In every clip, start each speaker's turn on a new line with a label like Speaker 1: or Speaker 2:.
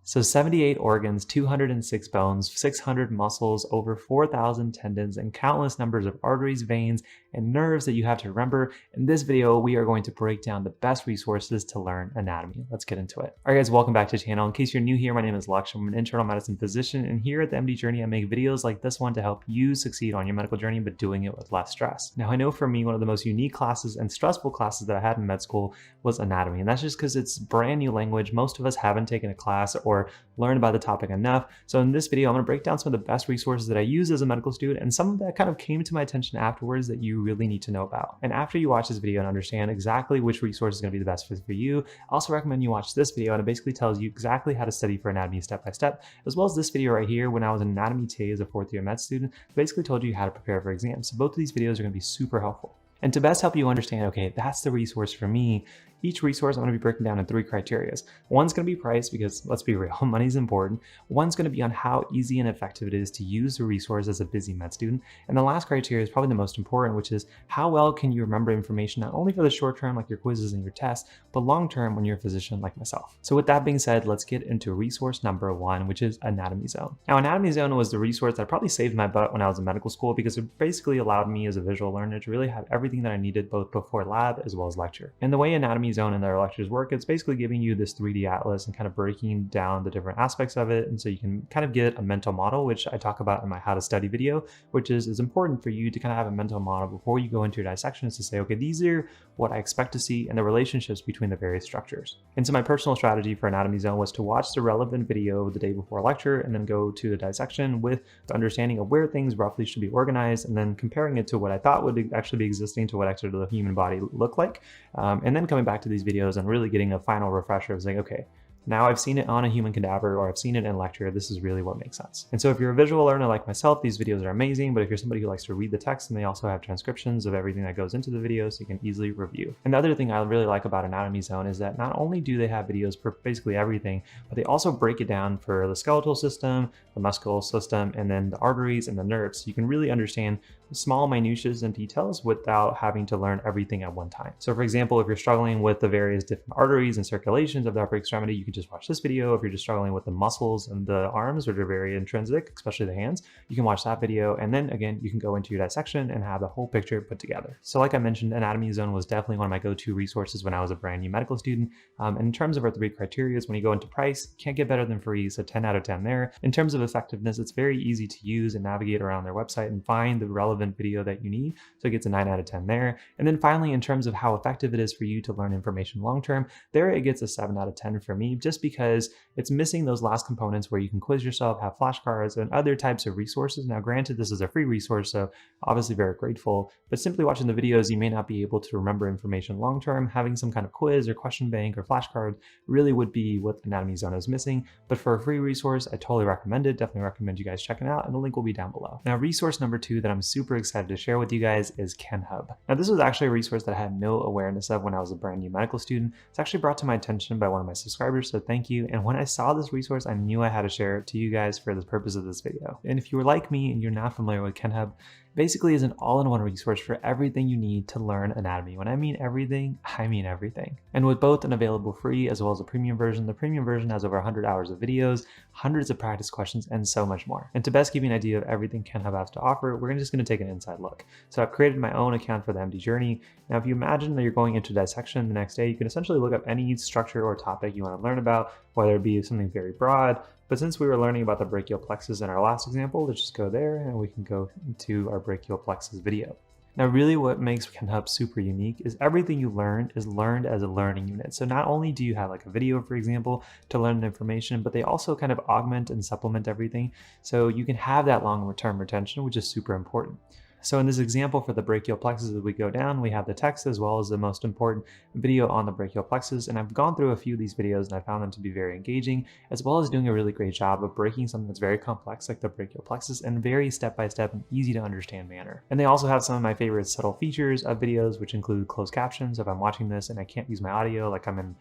Speaker 1: So 78 organs, 206 bones, 600 muscles, over 4,000 tendons, and countless numbers of arteries, veins, and nerves that you have to remember. In this video, we are going to break down the best resources to learn anatomy. Let's get into it. All right, guys, welcome back to the channel. In case you're new here, my name is Laksh. I'm an internal medicine physician, and here at the MD Journey, I make videos like this one to help you succeed on your medical journey, but doing it with less stress. Now, I know for me, one of the most unique classes and stressful classes that I had in med school was anatomy, and that's just because it's brand new language. Most of us haven't taken a class or learned about the topic enough. So in this video, I'm going to break down some of the best resources that I use as a medical student and some that kind of came to my attention afterwards that you really need to know about. And after you watch this video and understand exactly which resource is going to be the best fit for you, I also recommend you watch this video, and it basically tells you exactly how to study for anatomy step by step, as well as this video right here when I was an anatomy TA as a fourth year med student, basically told you how to prepare for exams. So both of these videos are going to be super helpful. And to best help you understand, okay, that's the resource for me, each resource I'm going to be breaking down in three criteria. One's going to be price, because let's be real, money's important. One's going to be on how easy and effective it is to use the resource as a busy med student. And the last criteria is probably the most important, which is how well can you remember information, not only for the short term, like your quizzes and your tests, but long term when you're a physician like myself. So with that being said, let's get into resource number one, which is Anatomy Zone. Now, Anatomy Zone was the resource that probably saved my butt when I was in medical school, because it basically allowed me as a visual learner to really have everything that I needed both before lab as well as lecture. And the way Anatomy Zone and their lectures work, it's basically giving you this 3D atlas and kind of breaking down the different aspects of it. And so you can kind of get a mental model, which I talk about in my how to study video, which is important for you to kind of have a mental model before you go into your dissections to say, okay, these are what I expect to see and the relationships between the various structures. And so my personal strategy for Anatomy Zone was to watch the relevant video the day before lecture and then go to the dissection with the understanding of where things roughly should be organized, and then comparing it to what I thought would actually be existing to what actually the human body looked like. And then coming back to these videos and really getting a final refresher of saying, okay, now I've seen it on a human cadaver or I've seen it in lecture, this is really what makes sense. And so if you're a visual learner like myself, these videos are amazing, but if you're somebody who likes to read the text, and they also have transcriptions of everything that goes into the video so you can easily review. And the other thing I really like about Anatomy Zone is that not only do they have videos for basically everything, but they also break it down for the skeletal system, the muscular system, and then the arteries and the nerves. So you can really understand small minutiae and details without having to learn everything at one time. So for example, if you're struggling with the various different arteries and circulations of the upper extremity, you can just watch this video. If you're just struggling with the muscles and the arms, which are very intrinsic, especially the hands, you can watch that video. And then again, you can go into your dissection and have the whole picture put together. So like I mentioned, Anatomy Zone was definitely one of my go-to resources when I was a brand new medical student. And in terms of our three criteria, when you go into price, can't get better than free, so 10 out of 10 there. In terms of effectiveness, it's very easy to use and navigate around their website and find the relevant video that you need, so it gets a 9 out of 10 there. And then finally, in terms of how effective it is for you to learn information long-term, there it gets a 7 out of 10 for me, just because it's missing those last components where you can quiz yourself, have flashcards, and other types of resources. Now, granted, this is a free resource, so obviously very grateful, but simply watching the videos, you may not be able to remember information long-term. Having some kind of quiz or question bank or flashcard really would be what Anatomy Zone is missing. But for a free resource, I totally recommend it. Definitely recommend you guys checking it out, and the link will be down below. Now, resource number two that I'm super excited to share with you guys is KenHub. Now, this was actually a resource that I had no awareness of when I was a brand new medical student. It's actually brought to my attention by one of my subscribers, so thank you. And when I saw this resource, I knew I had to share it to you guys for the purpose of this video. And if you were like me and you're not familiar with KenHub, basically is an all-in-one resource for everything you need to learn anatomy. When I mean everything, I mean everything. And with both an available free as well as a premium version, the premium version has over 100 hours of videos, hundreds of practice questions, and so much more. And to best give you an idea of everything KenHub has to offer, we're just going to take an inside look. So I've created my own account for the MD Journey. Now, if you imagine that you're going into dissection the next day, you can essentially look up any structure or topic you want to learn about, whether it be something very broad. But since we were learning about the brachial plexus in our last example, let's just go there and we can go into our brachial plexus video. Now, really what makes KenHub super unique is everything you learn is learned as a learning unit. So not only do you have like a video, for example, to learn the information, but they also kind of augment and supplement everything. So you can have that long-term retention, which is super important. So in this example for the brachial plexus, as we go down, we have the text as well as the most important video on the brachial plexus. And I've gone through a few of these videos and I found them to be very engaging, as well as doing a really great job of breaking something that's very complex like the brachial plexus in a very step-by-step and easy to understand manner. And they also have some of my favorite subtle features of videos, which include closed captions. If I'm watching this and I can't use my audio, like I'm in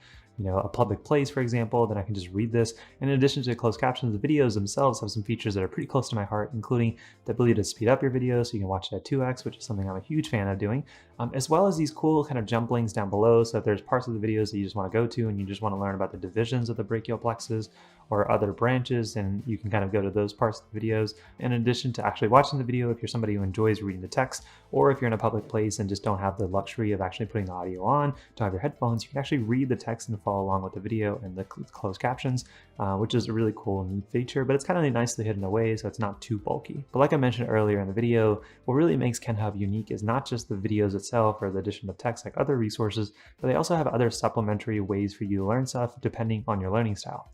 Speaker 1: a public place, for example, then I can just read this. And in addition to closed captions, the videos themselves have some features that are pretty close to my heart, including the ability to speed up your video so you can watch it at 2x, which is something I'm a huge fan of doing, as well as these cool kind of jump links down below. So if there's parts of the videos that you just want to go to and you just want to learn about the divisions of the brachial plexus, or other branches, and you can kind of go to those parts of the videos. In addition to actually watching the video, if you're somebody who enjoys reading the text, or if you're in a public place and just don't have the luxury of actually putting the audio on, don't have your headphones, you can actually read the text and follow along with the video and the closed captions, which is a really cool and neat feature, but it's kind of nicely hidden away so it's not too bulky. But like I mentioned earlier in the video, what really makes KenHub unique is not just the videos itself or the addition of text like other resources, but they also have other supplementary ways for you to learn stuff depending on your learning style.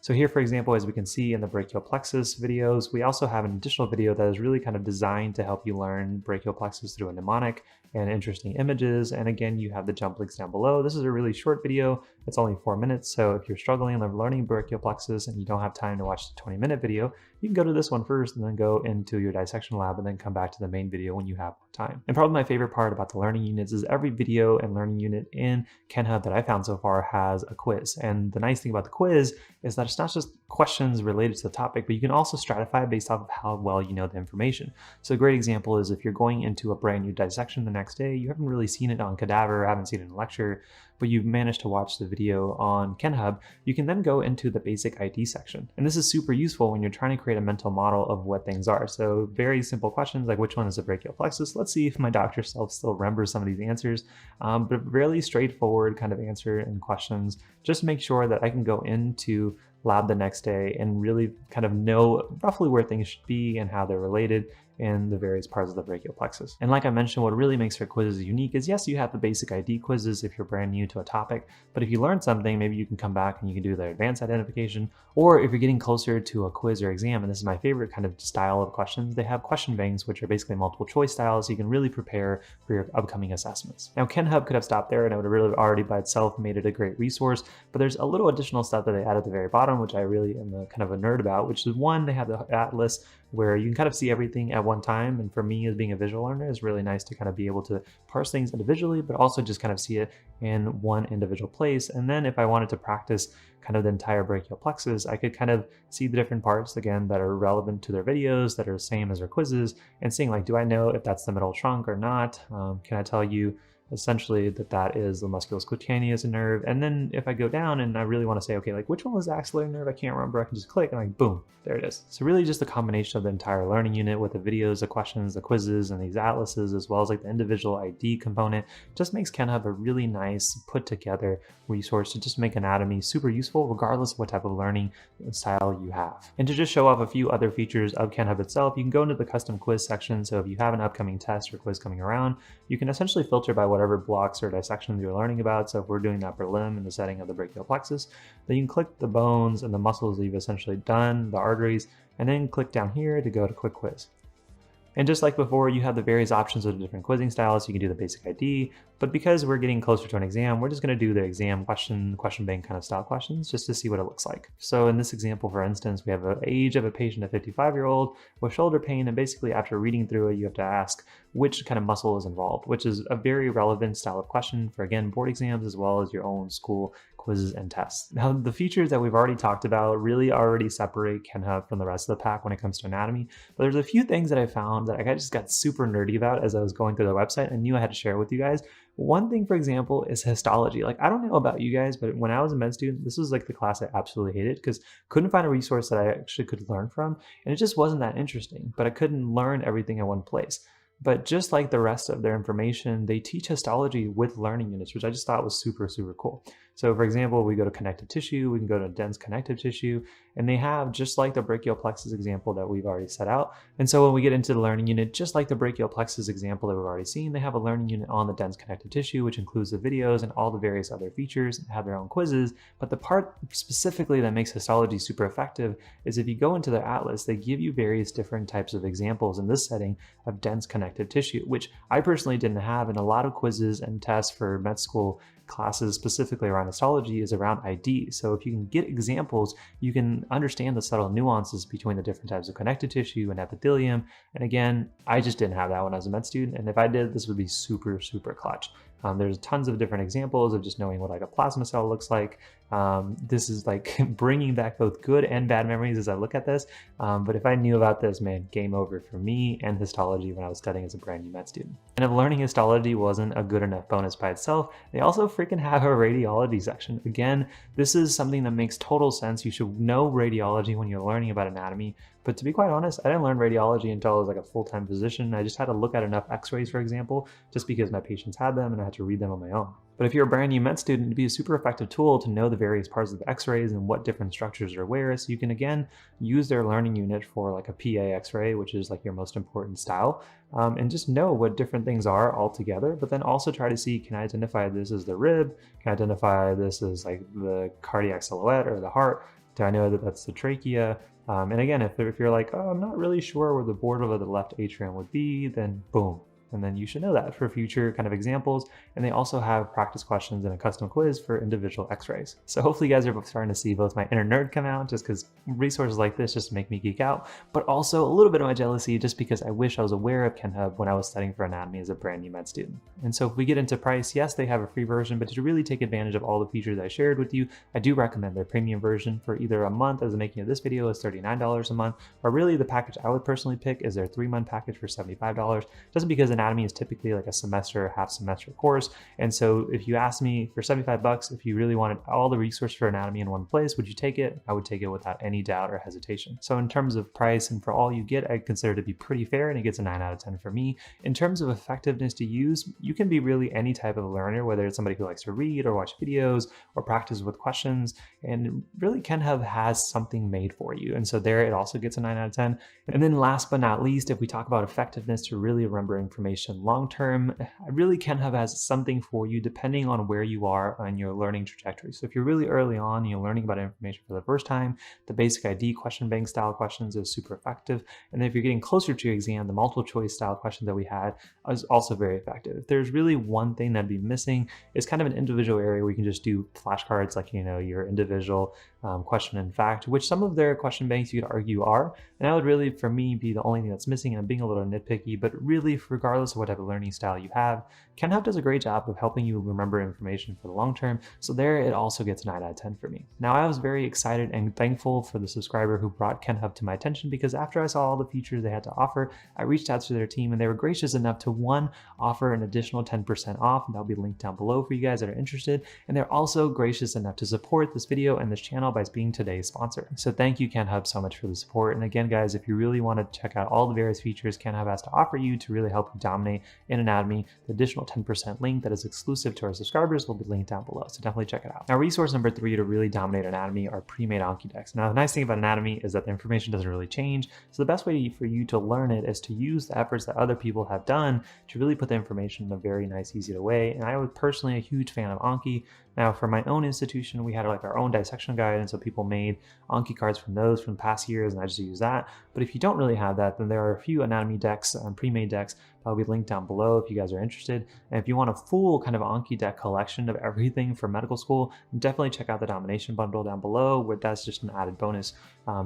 Speaker 1: So here, for example, as we can see in the brachial plexus videos, we also have an additional video that is really kind of designed to help you learn brachial plexus through a mnemonic and interesting images. And again, you have the jump links down below. This is a really short video. It's only 4 minutes. So if you're struggling with learning brachial plexus and you don't have time to watch the 20-minute video, you can go to this one first and then go into your dissection lab and then come back to the main video when you have more time. And probably my favorite part about the learning units is every video and learning unit in KenHub that I found so far has a quiz. And the nice thing about the quiz is that it's not just questions related to the topic, but you can also stratify based off of how well you know the information. So a great example is if you're going into a brand new dissection the next day, you haven't really seen it on cadaver, haven't seen it in a lecture, but you've managed to watch the video on KenHub, you can then go into the basic ID section. And this is super useful when you're trying to create a mental model of what things are. So very simple questions like which one is a brachial plexus? Let's see if my doctor self still remembers some of these answers, but really straightforward kind of answer and questions. Just make sure that I can go into lab the next day and really kind of know roughly where things should be and how they're related in the various parts of the brachial plexus. And like I mentioned, what really makes our quizzes unique is yes, you have the basic ID quizzes if you're brand new to a topic, but if you learn something, maybe you can come back and you can do the advanced identification, or if you're getting closer to a quiz or exam, and this is my favorite kind of style of questions, they have question banks, which are basically multiple choice styles, so you can really prepare for your upcoming assessments. Now, KenHub could have stopped there and it would have really already by itself made it a great resource, but there's a little additional stuff that they add at the very bottom, which I really am kind of a nerd about, which is one, they have the atlas where you can kind of see everything at one time. And for me as being a visual learner, it's really nice to kind of be able to parse things individually, but also just kind of see it in one individual place. And then if I wanted to practice kind of the entire brachial plexus, I could kind of see the different parts again that are relevant to their videos, that are the same as their quizzes, and seeing like, do I know if that's the middle trunk or not? Can I tell you essentially that is the musculocutaneous nerve? And then if I go down and I really want to say, okay, like which one was the axillary nerve? I can't remember. I can just click and like, boom, there it is. So really just a combination of the entire learning unit with the videos, the questions, the quizzes, and these atlases, as well as like the individual ID component, just makes KenHub a really nice put together resource to just make anatomy super useful regardless of what type of learning style you have. And to just show off a few other features of KenHub itself, you can go into the custom quiz section. So if you have an upcoming test or quiz coming around, you can essentially filter by whatever blocks or dissections you're learning about. So if we're doing the upper limb in the setting of the brachial plexus, then you can click the bones and the muscles that you've essentially done, the arteries, and then click down here to go to quick quiz. And just like before, you have the various options of the different quizzing styles. You can do the basic ID, but because we're getting closer to an exam, we're just going to do the exam question bank kind of style questions just to see what it looks like. So in this example, for instance, we have an age of a patient, a 55-year-old with shoulder pain, and basically after reading through it, you have to ask which kind of muscle is involved, which is a very relevant style of question for, again, board exams as well as your own school quizzes and tests. Now, the features that we've already talked about really already separate KenHub from the rest of the pack when it comes to anatomy, but there's a few things that I found that I just got super nerdy about as I was going through the website and knew I had to share with you guys. One thing, for example, is histology. Like, I don't know about you guys, but when I was a med student, this was like the class I absolutely hated because couldn't find a resource that I actually could learn from, and it just wasn't that interesting, but I couldn't learn everything in one place. But just like the rest of their information, they teach histology with learning units, which I just thought was super, super cool. So for example, we go to connective tissue, we can go to dense connective tissue, and they have just like the brachial plexus example that we've already set out. And so when we get into the learning unit, just like the brachial plexus example that we've already seen, they have a learning unit on the dense connective tissue, which includes the videos and all the various other features and have their own quizzes. But the part specifically that makes histology super effective is if you go into their atlas, they give you various different types of examples in this setting of dense connective tissue, which I personally didn't have, and a lot of quizzes and tests for med school classes specifically around histology is around ID. So if you can get examples, you can understand the subtle nuances between the different types of connective tissue and epithelium. And again, I just didn't have that when I was a med student. And if I did, this would be super, super clutch. There's tons of different examples of just knowing what like a plasma cell looks like This is like bringing back both good and bad memories as I look at this. But if I knew about this, man, game over for me and histology when I was studying as a brand new med student. And if learning histology wasn't a good enough bonus by itself, they also freaking have a radiology section. Again, this is something that makes total sense. You should know radiology when you're learning about anatomy. But to be quite honest, I didn't learn radiology until I was like a full-time physician. I just had to look at enough x-rays, for example, just because my patients had them and I had to read them on my own. But if you're a brand new med student, it'd be a super effective tool to know the various parts of the x-rays and what different structures are where, so you can again use their learning unit for like a PA x-ray, which is like your most important style, and just know what different things are all together, but then also try to see, can I identify this as the rib? Can I identify this as like the cardiac silhouette or the heart? Do I know that that's the trachea? And again, if you're like, oh, I'm not really sure where the border of the left atrium would be, then boom. And then you should know that for future kind of examples. And they also have practice questions and a custom quiz for individual x-rays. So hopefully you guys are starting to see both my inner nerd come out, just because resources like this just make me geek out, but also a little bit of my jealousy just because I wish I was aware of KenHub when I was studying for anatomy as a brand new med student. And so if we get into price, yes, they have a free version, but to really take advantage of all the features I shared with you, I do recommend their premium version. For either a month, as the making of this video, is $39 a month, or really the package I would personally pick is their 3-month package for $75, just because anatomy is typically like a semester, half semester course. And so if you ask me for 75 bucks, if you really wanted all the resources for anatomy in one place, would you take it? I would take it without any doubt or hesitation. So in terms of price and for all you get, I consider to be pretty fair, and it gets a 9 out of 10 for me. In terms of effectiveness to use, you can be really any type of learner, whether it's somebody who likes to read or watch videos or practice with questions, and really KenHub has something made for you. And so there it also gets a 9 out of 10. And then last but not least, if we talk about effectiveness to really remember information long-term, I really KenHub has something for you depending on where you are on your learning trajectory. So if you're really early on and you're learning about information for the first time, the basic ID question bank style questions is super effective. And then if you're getting closer to your exam, the multiple choice style questions that we had is also very effective. If there's really one thing that'd be missing, it's kind of an individual area where you can just do flashcards, like, you know, your individual question and fact, which some of their question banks you could argue are. And that would really, for me, be the only thing that's missing. And I'm being a little nitpicky, but really, regardless of what type of learning style you have, KenHub does a great job of helping you remember information for the long term. So there it also gets 9 out of 10 for me. Now, I was very excited and thankful for the subscriber who brought KenHub to my attention, because after I saw all the features they had to offer, I reached out to their team and they were gracious enough to, one, offer an additional 10% off, and that'll be linked down below for you guys that are interested. And they're also gracious enough to support this video and this channel by being today's sponsor. So thank you, KenHub, so much for the support. And again, guys, if you really want to check out all the various features KenHub has to offer you to really help you dominate in anatomy, the additional 10% link that is exclusive to our subscribers will be linked down below. So definitely check it out. Now, resource number 3 to really dominate anatomy are pre-made Anki decks. Now, the nice thing about anatomy is that the information doesn't really change. So the best way for you to learn it is to use the efforts that other people have done to really put the information in a very nice, easy way. And I was personally a huge fan of Anki. Now, for my own institution, we had like our own dissection guide, and so people made Anki cards from those from past years, and I just use that. But if you don't really have that, then there are a few anatomy decks, pre-made decks, that'll be linked down below if you guys are interested. And if you want a full kind of Anki deck collection of everything for medical school, definitely check out the domination bundle down below, where that's just an added bonus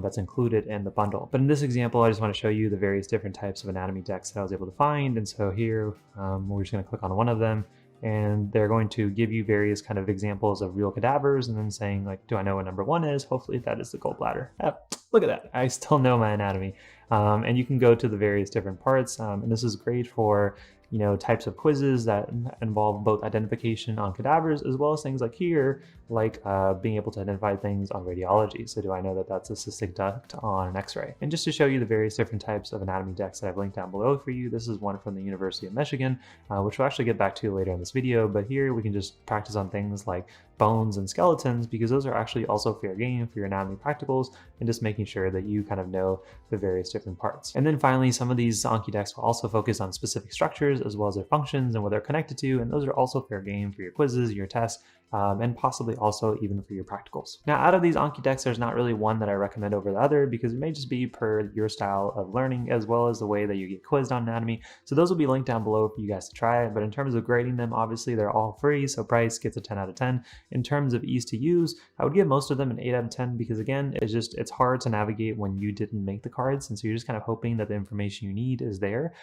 Speaker 1: that's included in the bundle. But in this example, I just want to show you the various different types of anatomy decks that I was able to find. And so here, we're just going to click on one of them, and they're going to give you various kind of examples of real cadavers, and then saying like, do I know what number 1 is? Hopefully that is the gallbladder. Look at that, I still know my anatomy. And you can go to the various different parts, and this is great for, you know, types of quizzes that involve both identification on cadavers, as well as things like here, like being able to identify things on radiology. So do I know that that's a cystic duct on an x-ray? And just to show you the various different types of anatomy decks that I've linked down below for you, this is one from the University of Michigan, which we'll actually get back to later in this video. But here we can just practice on things like bones and skeletons, because those are actually also fair game for your anatomy practicals, and just making sure that you kind of know the various different parts. And then finally, some of these Anki decks will also focus on specific structures as well as their functions and what they're connected to, and those are also fair game for your quizzes, your tests, and possibly also even for your practicals. Now, out of these Anki decks, there's not really one that I recommend over the other, because it may just be per your style of learning as well as the way that you get quizzed on anatomy. So those will be linked down below for you guys to try. But in terms of grading them, obviously they're all free, so price gets a 10 out of 10. In terms of ease to use, I would give most of them an 8 out of 10, because again, it's hard to navigate when you didn't make the cards, and so you're just kind of hoping that the information you need is there.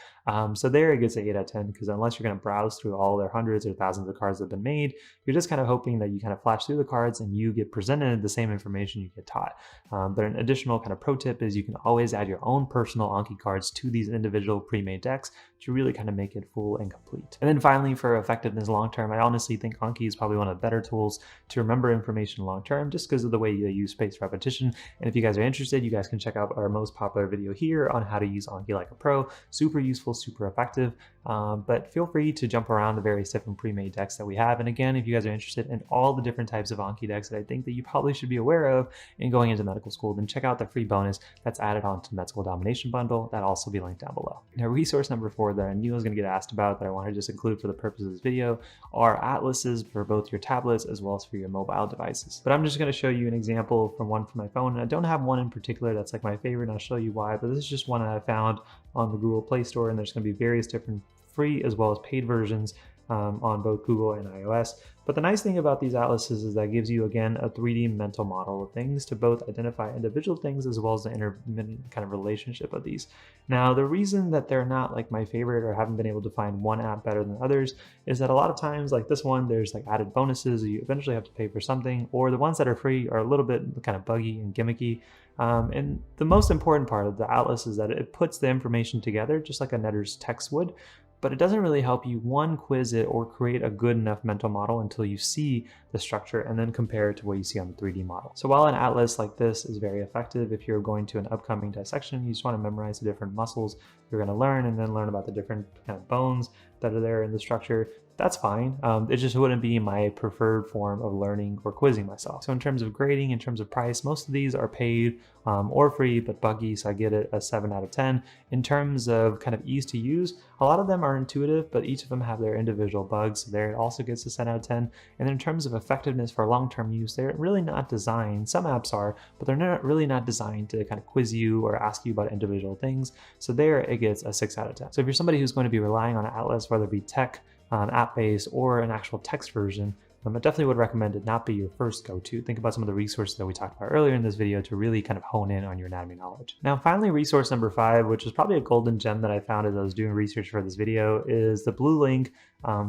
Speaker 1: So there it gets an 8 out of 10, because unless you're going to browse through all their hundreds or thousands of cards that have been made, you're just kind of hoping hoping that you kind of flash through the cards and you get presented the same information you get taught. But an additional kind of pro tip is you can always add your own personal Anki cards to these individual pre-made decks to really kind of make it full and complete. And then finally, for effectiveness long term, I honestly think Anki is probably one of the better tools to remember information long term, just because of the way you use spaced repetition. And if you guys are interested, you guys can check out our most popular video here on how to use Anki like a pro. Super useful, super effective. But feel free to jump around the various different pre-made decks that we have. And again, if you guys are interested in all the different types of Anki decks that I think that you probably should be aware of in going into medical school, then check out the free bonus that's added on to the Med School Domination Bundle. That'll also be linked down below. Now, resource number 4 that I knew I was going to get asked about, that I want to just include for the purpose of this video, are atlases for both your tablets as well as for your mobile devices. But I'm just going to show you an example from one from my phone, and I don't have one in particular that's like my favorite, and I'll show you why, but this is just one that I found on the Google Play Store, and there's going to be various different free as well as paid versions on both Google and iOS. But the nice thing about these atlases is that gives you, again, a 3D mental model of things to both identify individual things as well as the intermittent kind of relationship of these. Now, the reason that they're not like my favorite or haven't been able to find one app better than others is that a lot of times, like this one, there's like added bonuses, you eventually have to pay for something, or the ones that are free are a little bit kind of buggy and gimmicky. And the most important part of the atlas is that it puts the information together just like a Netter's text would, but it doesn't really help you, one, quiz it or create a good enough mental model until you see the structure and then compare it to what you see on the 3D model. So while an atlas like this is very effective if you're going to an upcoming dissection, you just want to memorize the different muscles you're going to learn and then learn about the different kind of bones that are there in the structure, that's fine. It just wouldn't be my preferred form of learning or quizzing myself. So in terms of grading, in terms of price, most of these are paid or free, but buggy, so I get it a 7 out of 10. In terms of kind of ease to use, a lot of them are intuitive, but each of them have their individual bugs. So there it also gets a 7 out of 10. And then in terms of effectiveness for long-term use, they're really not designed, some apps are, but they're really not designed to kind of quiz you or ask you about individual things. So there it gets a 6 out of 10. So if you're somebody who's going to be relying on an atlas, whether it be tech, app-based, or an actual text version, I definitely would recommend it not be your first go-to. Think about some of the resources that we talked about earlier in this video to really kind of hone in on your anatomy knowledge. Now, finally, resource number 5, which is probably a golden gem that I found as I was doing research for this video, is the blue link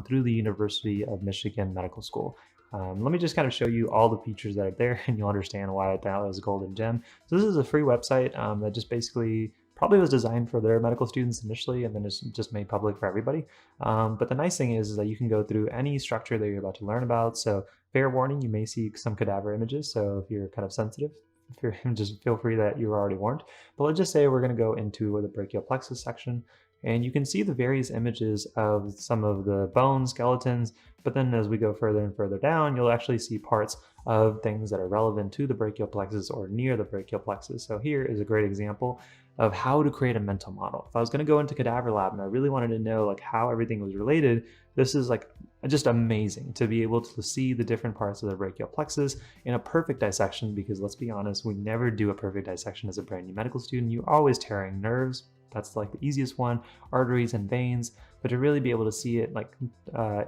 Speaker 1: through the University of Michigan Medical School. Let me just kind of show you all the features that are there and you'll understand why I thought it was a golden gem. So this is a free website that just basically probably was designed for their medical students initially and then it's just made public for everybody. But the nice thing is that you can go through any structure that you're about to learn about. So fair warning, you may see some cadaver images. So if you're kind of sensitive, if you're, just feel free that you're already warned. But let's just say we're going to go into the brachial plexus section. And you can see the various images of some of the bones, skeletons, but then as we go further and further down, you'll actually see parts of things that are relevant to the brachial plexus or near the brachial plexus. So here is a great example of how to create a mental model. If I was going to go into cadaver lab and I really wanted to know like how everything was related, this is like just amazing to be able to see the different parts of the brachial plexus in a perfect dissection, because let's be honest, we never do a perfect dissection as a brand new medical student. You're always tearing nerves. That's like the easiest one, arteries and veins, but to really be able to see it like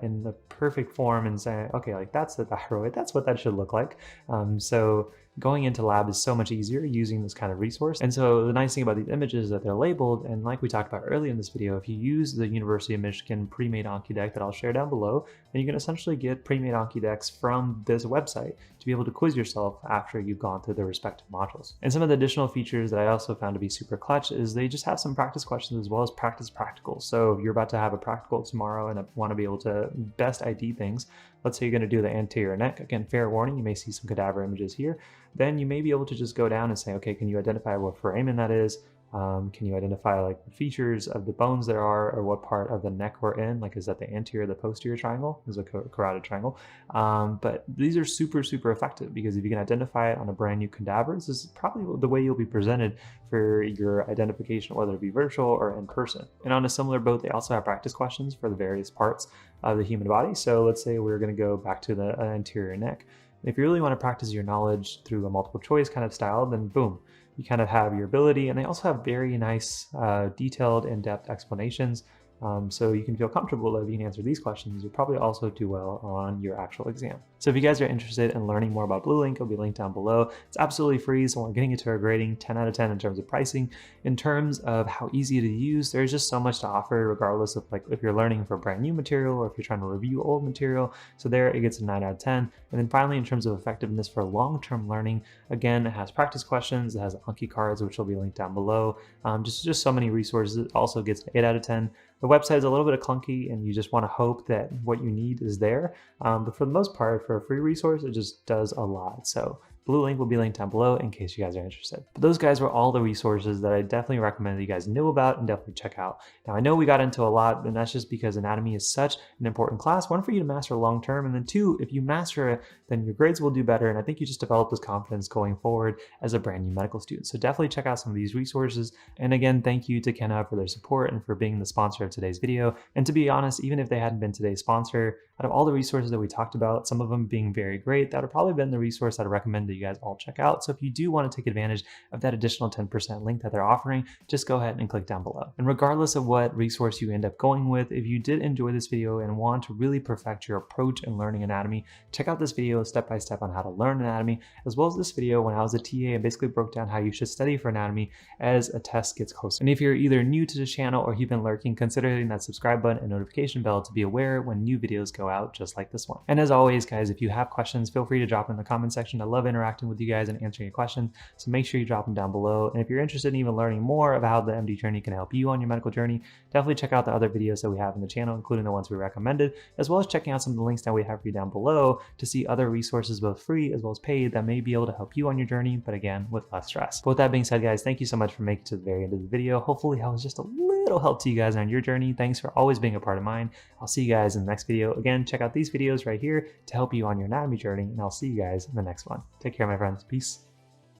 Speaker 1: in the perfect form and say, okay, like that's the thyroid, that's what that should look like. So going into lab is so much easier using this kind of resource. And so the nice thing about these images is that they're labeled, and like we talked about earlier in this video, if you use the University of Michigan pre-made Anki deck that I'll share down below, then you can essentially get pre-made Anki decks from this website to be able to quiz yourself after you've gone through the respective modules. And some of the additional features that I also found to be super clutch is they just have some practice questions as well as practice practicals. So if you're about to have a practical tomorrow and want to be able to best ID things, let's say you're going to do the anterior neck. Again, fair warning, you may see some cadaver images here. Then you may be able to just go down and say, okay, can you identify what foramen that is? Can you identify like the features of the bones there are, or what part of the neck we're in? Like, is that the anterior or the posterior triangle? Is a carotid triangle. But these are super, super effective because if you can identify it on a brand new cadaver, this is probably the way you'll be presented for your identification, whether it be virtual or in person. And on a similar boat, they also have practice questions for the various parts of the human body. So let's say we're going to go back to the anterior neck. If you really want to practice your knowledge through a multiple choice kind of style, then boom, you kind of have your ability. And they also have very nice, detailed, in-depth explanations So you can feel comfortable that if you can answer these questions, you'll probably also do well on your actual exam. So if you guys are interested in learning more about Blue Link, it'll be linked down below. It's absolutely free, so we're getting into our grading 10 out of 10 in terms of pricing. In terms of how easy to use, there's just so much to offer regardless of like if you're learning for brand new material or if you're trying to review old material. So there it gets a 9 out of 10. And then finally, in terms of effectiveness for long-term learning, again, it has practice questions, it has Anki cards, which will be linked down below. Just so many resources. It also gets an 8 out of 10. The website is a little bit clunky and you just want to hope that what you need is there. But for the most part, for a free resource, it just does a lot. So Blue Link will be linked down below in case you guys are interested. But those guys were all the resources that I definitely recommend that you guys knew about and definitely check out. Now I know we got into a lot, and that's just because anatomy is such an important class. One, for you to master long term, and then two, if you master it, then your grades will do better. And I think you just develop this confidence going forward as a brand new medical student. So definitely check out some of these resources. And again, thank you to Kenna for their support and for being the sponsor of today's video. And to be honest, even if they hadn't been today's sponsor, out of all the resources that we talked about, some of them being very great, that would have probably been the resource I'd recommend that you guys all check out. So if you do want to take advantage of that additional 10% link that they're offering, just go ahead and click down below. And regardless of what resource you end up going with, if you did enjoy this video and want to really perfect your approach in learning anatomy, check out this video step-by-step on how to learn anatomy, as well as this video when I was a TA and basically broke down how you should study for anatomy as a test gets closer. And if you're either new to the channel or you've been lurking, consider hitting that subscribe button and notification bell to be aware when new videos go out just like this one. And as always, guys, if you have questions, feel free to drop them in the comment section. I love interacting with you guys and answering your questions, so make sure you drop them down below. And if you're interested in even learning more about how the MD journey can help you on your medical journey, definitely check out the other videos that we have in the channel, including the ones we recommended, as well as checking out some of the links that we have for you down below to see other resources, both free as well as paid, that may be able to help you on your journey, but again, with less stress. But with that being said, guys, thank you so much for making it to the very end of the video. Hopefully I was just a little help to you guys on your journey. Thanks for always being a part of mine. I'll see you guys in the next video. Again, check out these videos right here to help you on your anatomy journey, and I'll see you guys in the next one. Take care, my friends. Peace.